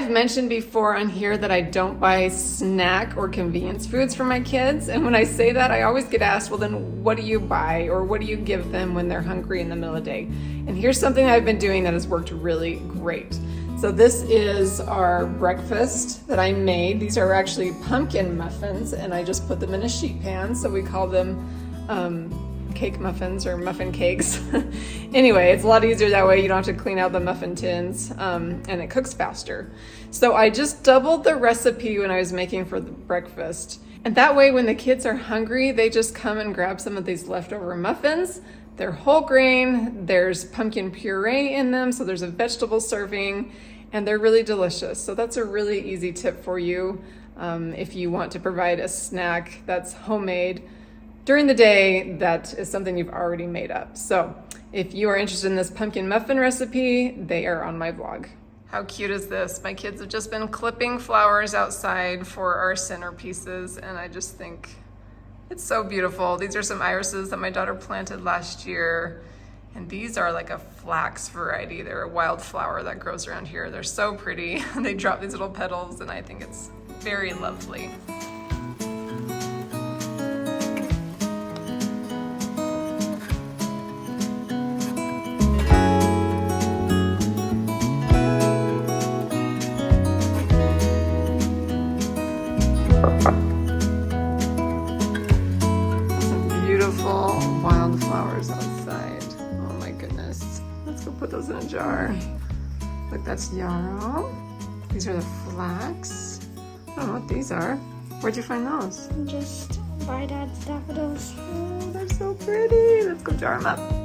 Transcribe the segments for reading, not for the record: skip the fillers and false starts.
I've mentioned before on here that I don't buy snack or convenience foods for my kids. And when I say that, I always get asked, well, then what do you buy or what do you give them when they're hungry in the middle of the day? And here's something I've been doing that has worked really great. So this is our breakfast that I made. These are actually pumpkin muffins, and I just put them in a sheet pan. So we call them cake muffins or muffin cakes. Anyway, it's a lot easier that way. You don't have to clean out the muffin tins, and it cooks faster. So I just doubled the recipe when I was making for the breakfast. And that way when the kids are hungry, they just come and grab some of these leftover muffins. They're whole grain, there's pumpkin puree in them, so there's a vegetable serving, and they're really delicious. So that's a really easy tip for you if you want to provide a snack that's homemade during the day that is something you've already made up. So if you are interested in this pumpkin muffin recipe, they are on my blog. How cute is this? My kids have just been clipping flowers outside for our centerpieces, and I just think it's so beautiful. These are some irises that my daughter planted last year, and these are like a flax variety. They're a wildflower that grows around here. They're so pretty. They drop these little petals, and I think it's very lovely. Beautiful wildflowers outside. Oh my goodness. Let's go put those in a jar. Look, that's yarrow. These are the flax. I don't know what these are. Where'd you find those? Just my dad's daffodils. Oh, they're so pretty. Let's go jar them up.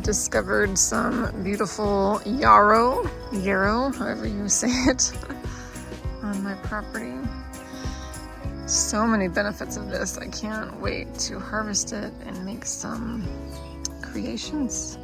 Discovered some beautiful yarrow, however you say it, on my property. So many benefits of this. I can't wait to harvest it and make some creations.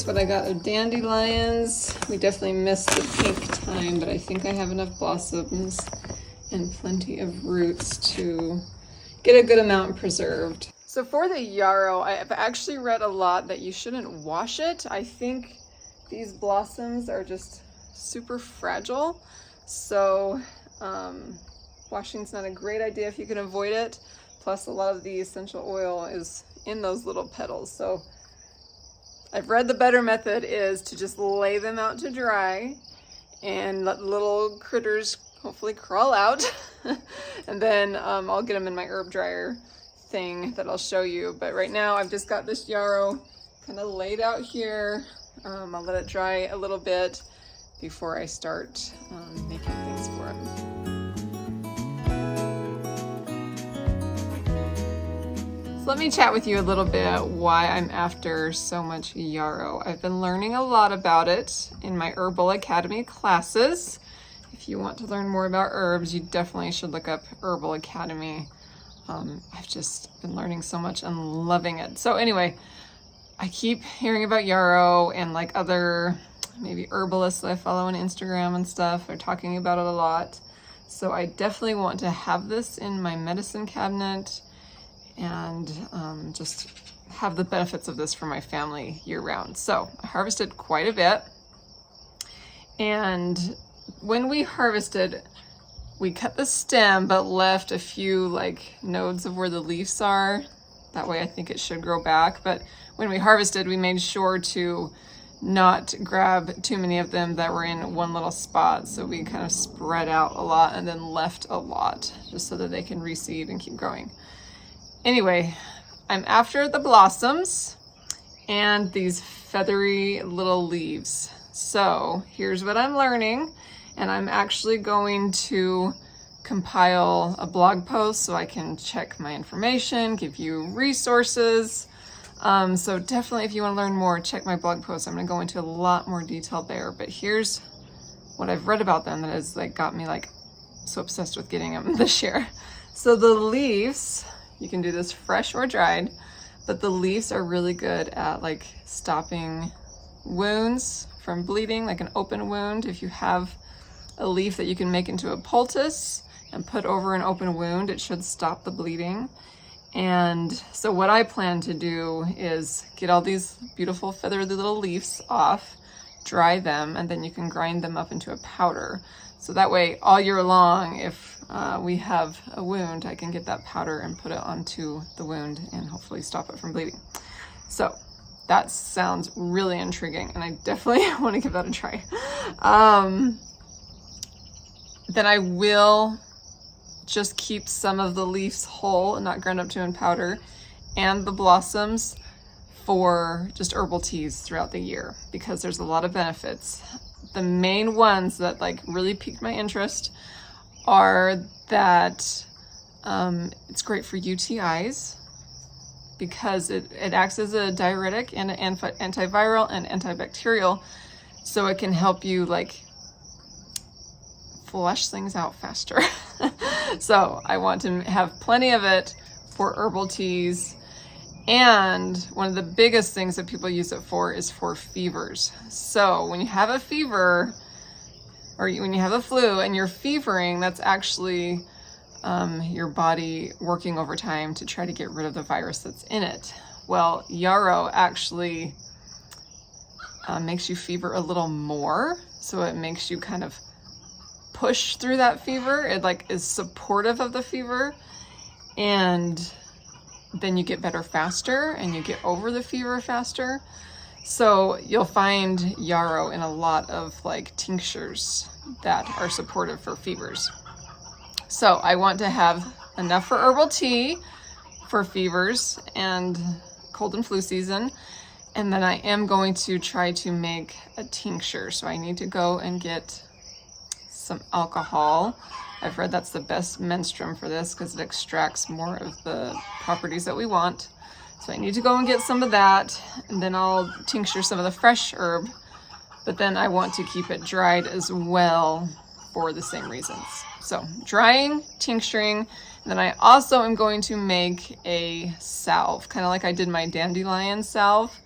here's what I got of dandelions. We definitely missed the pink time, but I think I have enough blossoms and plenty of roots to get a good amount preserved. So for the yarrow, I've actually read a lot that you shouldn't wash it. I think these blossoms are just super fragile. So washing's not a great idea if you can avoid it. Plus a lot of the essential oil is in those little petals. So I've read the better method is to just lay them out to dry and let the little critters hopefully crawl out. And then I'll get them in my herb dryer thing that I'll show you. But right now I've just got this yarrow kind of laid out here. I'll let it dry a little bit before I start making things for it. So let me chat with you a little bit why I'm after so much yarrow. I've been learning a lot about it in my Herbal Academy classes. If you want to learn more about herbs, you definitely should look up Herbal Academy. I've just been learning so much and loving it. So anyway, I keep hearing about yarrow, and like other maybe herbalists that I follow on Instagram and stuff are talking about it a lot. So I definitely want to have this in my medicine cabinet and just have the benefits of this for my family year round. So I harvested quite a bit. And when we harvested, we cut the stem but left a few like nodes of where the leaves are. That way I think it should grow back. But when we harvested, we made sure to not grab too many of them that were in one little spot. So we kind of spread out a lot and then left a lot just so that they can reseed and keep growing. Anyway, I'm after the blossoms and these feathery little leaves. So here's what I'm learning, and I'm actually going to compile a blog post so I can check my information, give you resources. So definitely if you want to learn more, check my blog post. I'm going to go into a lot more detail there, but here's what I've read about them that has like got me like so obsessed with getting them this year. So the leaves, you can do this fresh or dried, but the leaves are really good at like stopping wounds from bleeding, like an open wound. If you have a leaf that you can make into a poultice and put over an open wound, it should stop the bleeding. And so what I plan to do is get all these beautiful feathery little leaves off, dry them, and then you can grind them up into a powder. So that way all year long, if we have a wound, I can get that powder and put it onto the wound and hopefully stop it from bleeding. So that sounds really intriguing, and I definitely want to give that a try. Then I will just keep some of the leaves whole and not grind up to in powder, and the blossoms for just herbal teas throughout the year, because there's a lot of benefits. The main ones that like really piqued my interest are that it's great for UTIs because it acts as a diuretic and an antiviral and antibacterial, so it can help you like flush things out faster. So I want to have plenty of it for herbal teas. And one of the biggest things that people use it for is for fevers. So when you have a fever, or when you have a flu and you're fevering, that's actually your body working overtime to try to get rid of the virus that's in it. Well, yarrow actually makes you fever a little more. So it makes you kind of push through that fever. It like is supportive of the fever, and then you get better faster and you get over the fever faster. So you'll find yarrow in a lot of like tinctures that are supportive for fevers. So I want to have enough for herbal tea for fevers and cold and flu season. And then I am going to try to make a tincture. So I need to go and get some alcohol. I've read that's the best menstruum for this because it extracts more of the properties that we want. So I need to go and get some of that, and then I'll tincture some of the fresh herb, but then I want to keep it dried as well for the same reasons. So drying, tincturing, and then I also am going to make a salve, kind of like I did my dandelion salve.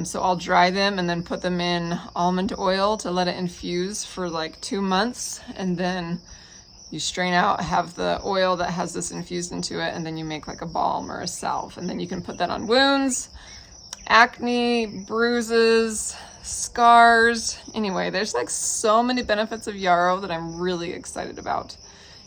So I'll dry them and then put them in almond oil to let it infuse for like 2 months. And then you strain out, have the oil that has this infused into it, and then you make like a balm or a salve. And then you can put that on wounds, acne, bruises, scars. Anyway, there's like so many benefits of yarrow that I'm really excited about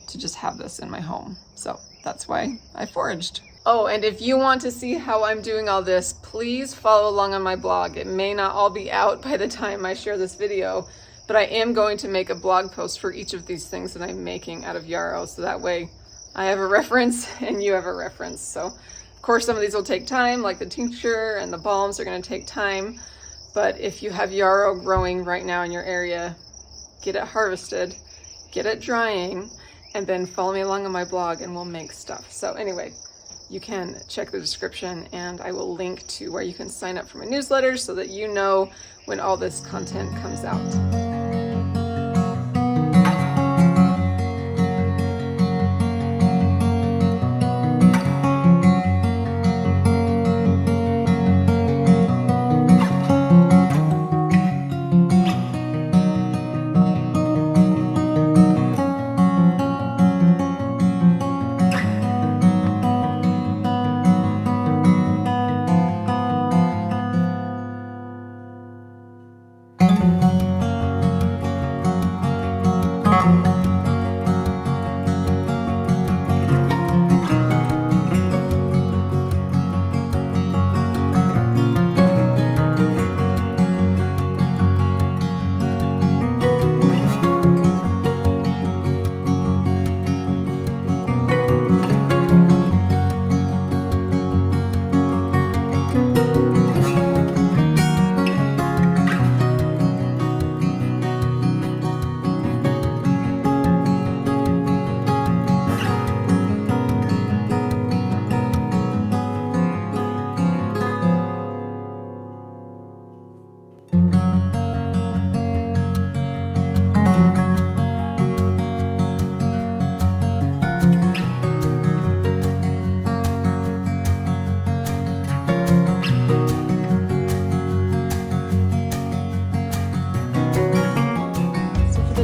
to just have this in my home. So that's why I foraged. Oh, and if you want to see how I'm doing all this, please follow along on my blog. It may not all be out by the time I share this video, but I am going to make a blog post for each of these things that I'm making out of yarrow, so that way I have a reference and you have a reference. So of course some of these will take time, like the tincture and the balms are going to take time, but if you have yarrow growing right now in your area, get it harvested, get it drying, and then follow me along on my blog and we'll make stuff. So anyway, you can check the description and I will link to where you can sign up for my newsletter so that you know when all this content comes out.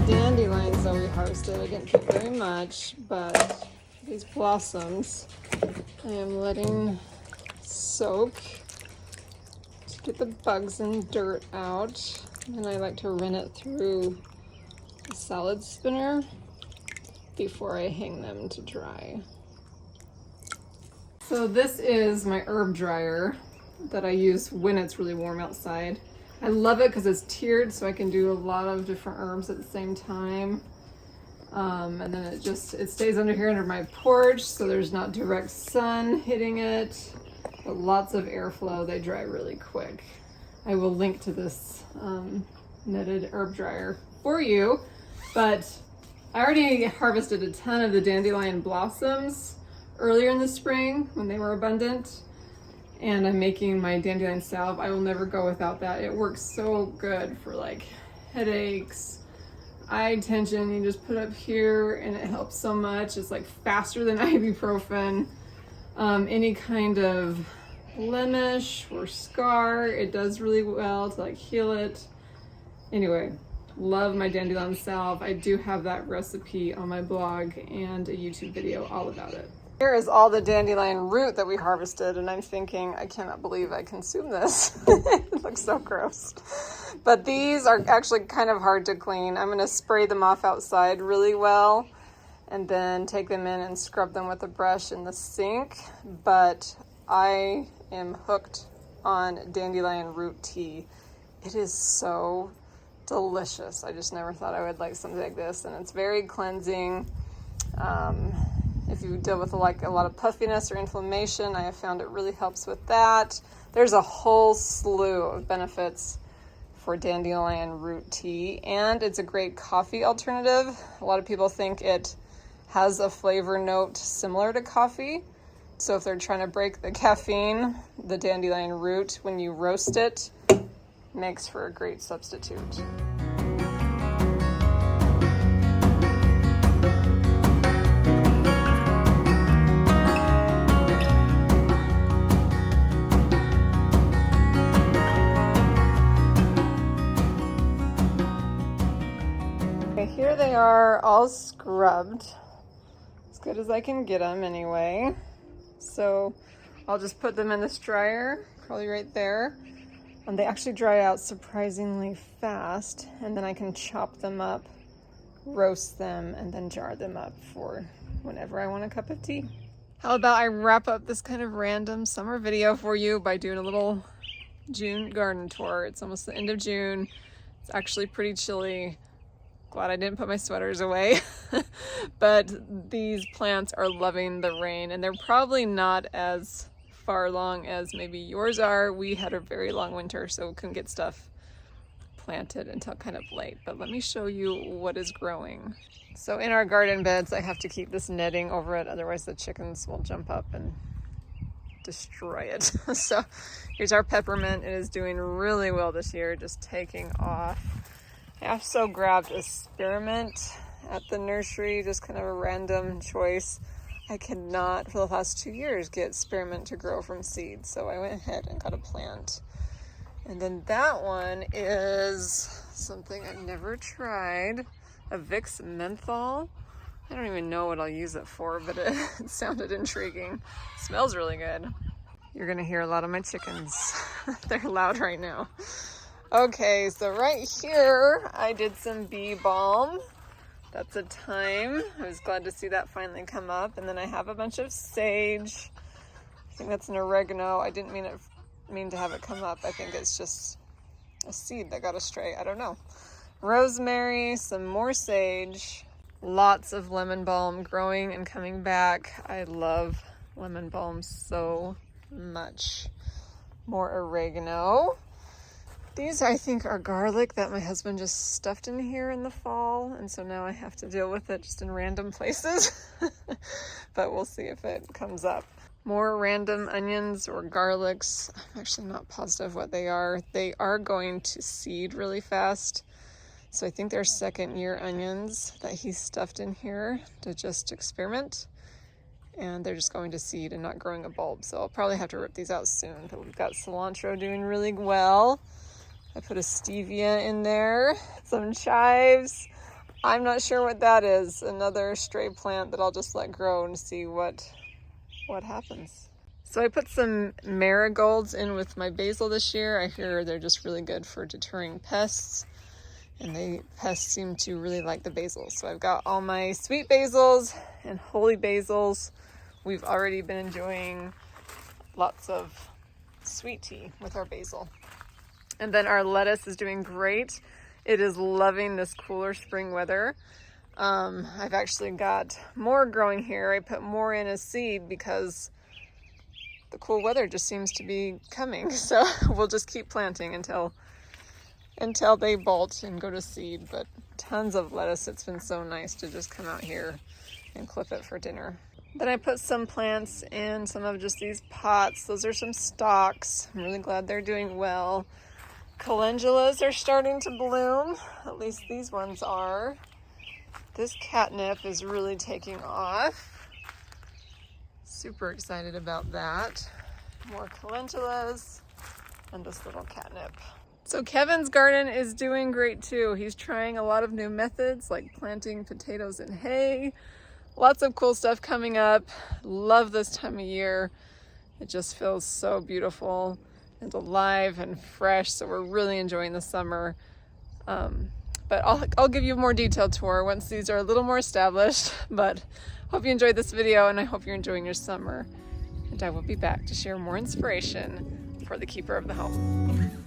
Dandelions that we harvested, I didn't pick very much, but these blossoms I am letting soak to get the bugs and dirt out, and I like to run it through a salad spinner before I hang them to dry. So this is my herb dryer that I use when it's really warm outside. I love it because it's tiered, so I can do a lot of different herbs at the same time. And then it stays under here under my porch, so there's not direct sun hitting it, but lots of airflow. They dry really quick. I will link to this knitted herb dryer for you, but I already harvested a ton of the dandelion blossoms earlier in the spring when they were abundant. And I'm making my dandelion salve. I will never go without that. It works so good for like headaches, eye tension. You just put it up here and it helps so much. It's like faster than ibuprofen. Any kind of blemish or scar, it does really well to like heal it. Anyway, love my dandelion salve. I do have that recipe on my blog and a YouTube video all about it. Here is all the dandelion root that we harvested, and I'm thinking, I cannot believe I consumed this. It looks so gross. But these are actually kind of hard to clean. I'm gonna spray them off outside really well, and then take them in and scrub them with a brush in the sink. But I am hooked on dandelion root tea. It is so delicious. I just never thought I would like something like this, and it's very cleansing. If you deal with like a lot of puffiness or inflammation, I have found it really helps with that. There's a whole slew of benefits for dandelion root tea, and it's a great coffee alternative. A lot of people think it has a flavor note similar to coffee. So if they're trying to break the caffeine, the dandelion root, when you roast it, makes for a great substitute. are all scrubbed. As good as I can get them anyway. So I'll just put them in this dryer, probably right there. And they actually dry out surprisingly fast. And then I can chop them up, roast them, and then jar them up for whenever I want a cup of tea. How about I wrap up this kind of random summer video for you by doing a little June garden tour. It's almost the end of June. It's actually pretty chilly. Glad I didn't put my sweaters away. But these plants are loving the rain, and they're probably not as far along as maybe yours are. We had a very long winter, so couldn't get stuff planted until kind of late. But let me show you what is growing. So in our garden beds, I have to keep this netting over it, otherwise the chickens will jump up and destroy it. So here's our peppermint. It is doing really well this year, just taking off. I also grabbed a spearmint at the nursery, just kind of a random choice. I cannot, for the last 2 years, get spearmint to grow from seed, so I went ahead and got a plant. And then that one is something I've never tried, a Vicks menthol. I don't even know what I'll use it for, but it sounded intriguing. It smells really good. You're gonna hear a lot of my chickens. They're loud right now. Okay, so right here, I did some bee balm. That's a thyme. I was glad to see that finally come up. And then I have a bunch of sage. I think that's an oregano. I didn't mean to have it come up. I think it's just a seed that got astray. I don't know. Rosemary, some more sage, lots of lemon balm growing and coming back. I love lemon balm so much. More oregano. These, I think, are garlic that my husband just stuffed in here in the fall, and so now I have to deal with it just in random places. But we'll see if it comes up. More random onions or garlics. I'm actually not positive what they are. They are going to seed really fast. So I think they're second-year onions that he stuffed in here to just experiment. And they're just going to seed and not growing a bulb. So I'll probably have to rip these out soon. But we've got cilantro doing really well. I put a stevia in there, some chives. I'm not sure what that is. Another stray plant that I'll just let grow and see what happens. So I put some marigolds in with my basil this year. I hear they're just really good for deterring pests. And the pests seem to really like the basil. So I've got all my sweet basils and holy basils. We've already been enjoying lots of sweet tea with our basil. And then our lettuce is doing great. It is loving this cooler spring weather. I've actually got more growing here. I put more in as seed because the cool weather just seems to be coming. So we'll just keep planting until they bolt and go to seed. But tons of lettuce. It's been so nice to just come out here and clip it for dinner. Then I put some plants in some of just these pots. Those are some stalks. I'm really glad they're doing well. Calendulas are starting to bloom. At least these ones are. This catnip is really taking off. Super excited about that. More calendulas and this little catnip. So Kevin's garden is doing great too. He's trying a lot of new methods like planting potatoes in hay. Lots of cool stuff coming up. Love this time of year. It just feels so beautiful and alive and fresh. So we're really enjoying the summer. But I'll give you a more detailed tour once these are a little more established. But hope you enjoyed this video and I hope you're enjoying your summer. And I will be back to share more inspiration for the keeper of the home.